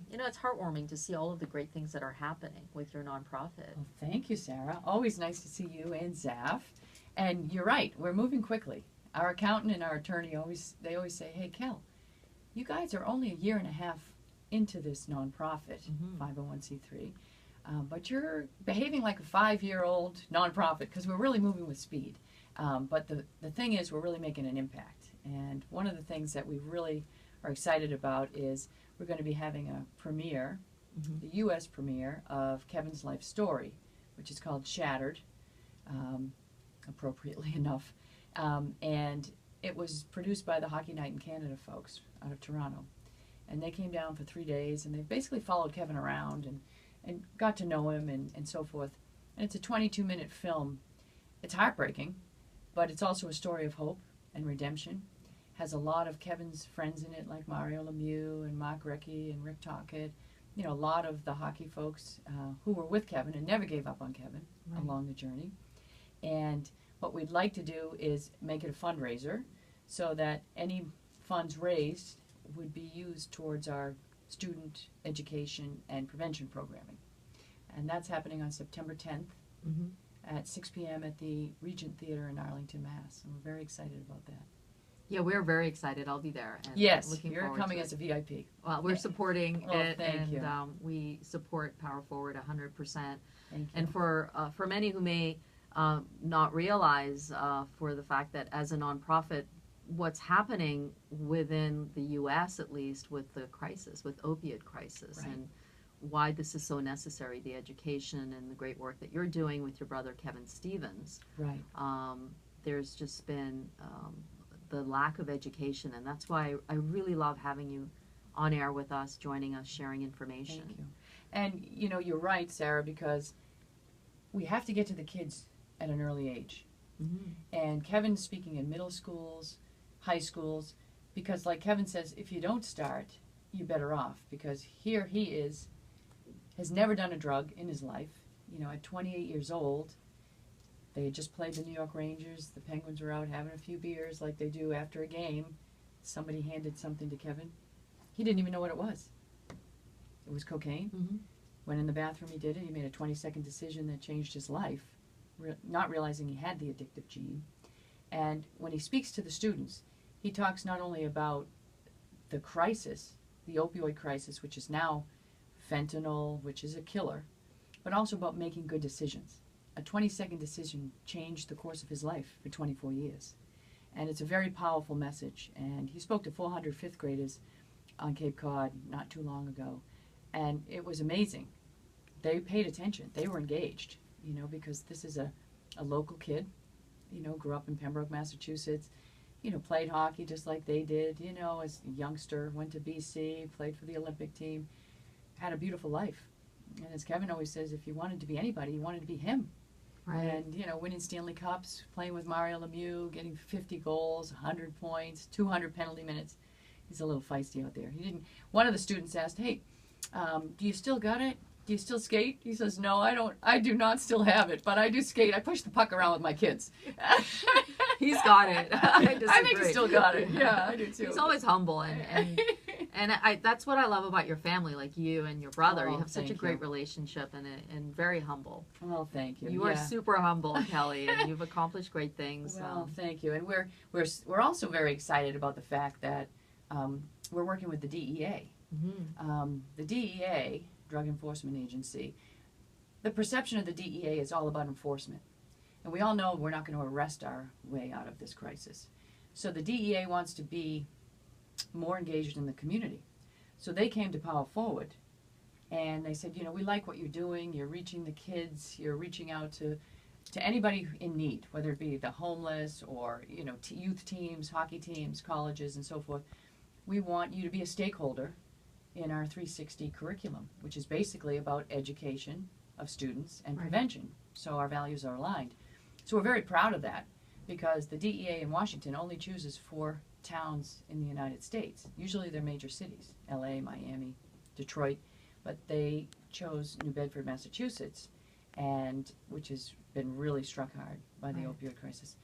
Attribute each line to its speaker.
Speaker 1: it's heartwarming to see all of the great things that are happening with your nonprofit.
Speaker 2: Well, thank you, Sarah. Always nice to see you and Zaf. And you're right, we're moving quickly. Our accountant and our attorney always say, hey, Kel, you guys are only a year and a half into this nonprofit, 501c3, but you're behaving like a 5-year-old nonprofit because we're really moving with speed. But the thing is, we're really making an impact. And one of the things that we really are excited about is we're going to be having a premiere, the U.S. premiere of Kevin's life story, which is called Shattered, appropriately enough. And it was produced by the Hockey Night in Canada folks out of Toronto. And they came down for 3 days, and they basically followed Kevin around and got to know him and so forth. And it's a 22-minute film. It's heartbreaking, but it's also a story of hope and redemption. Has a lot of Kevin's friends in it, like Mario Lemieux and Mark Recchi and Rick Tocchet. You know, a lot of the hockey folks who were with Kevin and never gave up on Kevin along the journey. And what we'd like to do is make it a fundraiser so that any funds raised would be used towards our student education and prevention programming. And that's happening on September 10th at 6 p.m. at the Regent Theater in Arlington, Mass. And we're very excited about that.
Speaker 1: Yeah, we're very excited. I'll be there. And
Speaker 2: yes, you're coming as a VIP.
Speaker 1: Well, we're supporting it,
Speaker 2: thank you.
Speaker 1: We support Power Forward 100%.
Speaker 2: Thank you.
Speaker 1: And for many who may not realize for the fact that as a nonprofit, what's happening within the U.S. at least with the crisis, with opioid crisis, and why this is so necessary, the education and the great work that you're doing with your brother Kevin Stevens.
Speaker 2: Right.
Speaker 1: There's just been the lack of education, and that's why I really love having you on air with us, joining us, sharing information.
Speaker 2: Thank you. And, you know, you're right, Sarah, because we have to get to the kids at an early age. And Kevin's speaking in middle schools, high schools, because like Kevin says, if you don't start, you're better off, because here he has never done a drug in his life. You know, at 28 years old, they had just played the New York Rangers. The Penguins were out having a few beers like they do after a game. Somebody handed something to Kevin. He didn't even know what it was. It was cocaine. Went in the bathroom, he did it. He made a 20-second decision that changed his life, not realizing he had the addictive gene. And when he speaks to the students, he talks not only about the crisis, the opioid crisis, which is now fentanyl, which is a killer, but also about making good decisions. A 20-second decision changed the course of his life for 24 years. And it's a very powerful message. And he spoke to 400 fifth graders on Cape Cod not too long ago. And it was amazing. They paid attention. They were engaged, you know, because this is a local kid, you know, grew up in Pembroke, Massachusetts, you know, played hockey just like they did, you know, as a youngster, went to BC, played for the Olympic team, had a beautiful life. And as Kevin always says, if you wanted to be anybody, you wanted to be him.
Speaker 1: Right.
Speaker 2: And, you know, winning Stanley Cups, playing with Mario Lemieux, getting 50 goals, 100 points, 200 penalty minutes. He's a little feisty out there. One of the students asked, hey, do you still got it? Do you still skate? He says, no, I don't. I do not still have it, but I do skate. I push the puck around with my kids.
Speaker 1: He's got it. I
Speaker 2: think he still got it. Yeah, I do too.
Speaker 1: He's always humble, and that's what I love about your family, like you and your brother. You have such a great relationship and very humble.
Speaker 2: Well, thank you.
Speaker 1: You are super humble, Kelly, and you've accomplished great things.
Speaker 2: Well, thank you. And we're also very excited about the fact that we're working with the DEA. The DEA, Drug Enforcement Agency, the perception of the DEA is all about enforcement. And we all know we're not going to arrest our way out of this crisis. So the DEA wants to be more engaged in the community. So they came to Power Forward and they said, you know, we like what you're doing. You're reaching the kids. You're reaching out to anybody in need, whether it be the homeless or, you know, youth teams, hockey teams, colleges, and so forth. We want you to be a stakeholder in our 360 curriculum, which is basically about education of students and prevention. So our values are aligned. So we're very proud of that because the DEA in Washington only chooses 4 towns in the United States. Usually they're major cities, LA, Miami, Detroit, but they chose New Bedford, Massachusetts, and which has been really struck hard by the opioid crisis.